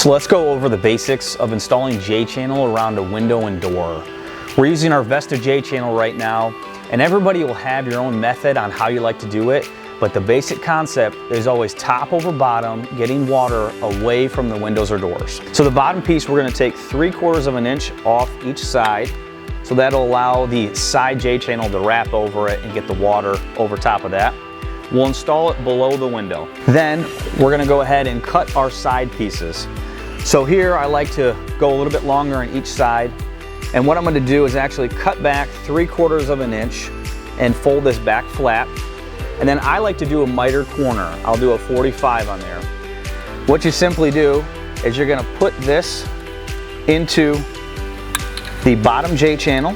So let's go over the basics of installing J-Channel around a window and door. We're using our Vesta J-Channel right now, and everybody will have your own method on how you like to do it, but the basic concept is always top over bottom, getting water away from the windows or doors. So the bottom piece, we're going to take 3/4 of an inch off each side, so that'll allow the side J-Channel to wrap over it and get the water over top of that. We'll install it below the window. Then we're going to go ahead and cut our side pieces. So here I like to go a little bit longer on each side, and what I'm going to do is actually cut back 3/4 of an inch and fold this back flat. And then I like to do a miter corner. I'll do a 45 on there. What you simply do is you're going to put this into the bottom J-Channel.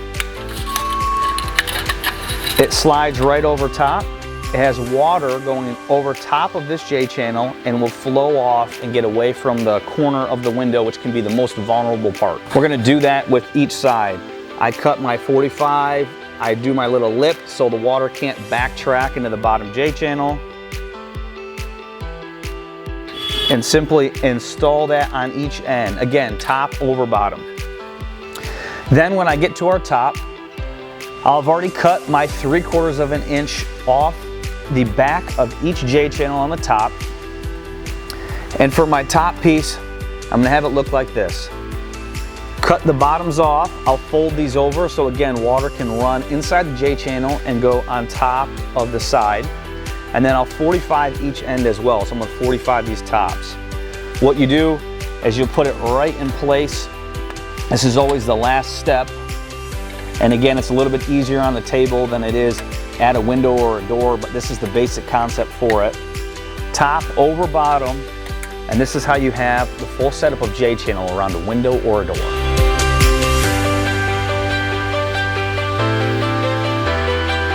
It slides right over top. It has water going over top of this J-Channel and will flow off and get away from the corner of the window, which can be the most vulnerable part. We're going to do that with each side. I cut my 45, I do my little lip so the water can't backtrack into the bottom J-Channel, and simply install that on each end. Again, top over bottom. Then when I get to our top, I've already cut my 3/4 of an inch off the back of each J-Channel on the top. And for my top piece, I'm gonna have it look like this. Cut the bottoms off, I'll fold these over so again, water can run inside the J-Channel and go on top of the side. And then I'll 45 each end as well, so I'm gonna 45 these tops. What you do is you'll put it right in place. This is always the last step. And again, it's a little bit easier on the table than it is at a window or a door, but this is the basic concept for it. Top over bottom, and this is how you have the full setup of J-Channel around a window or a door.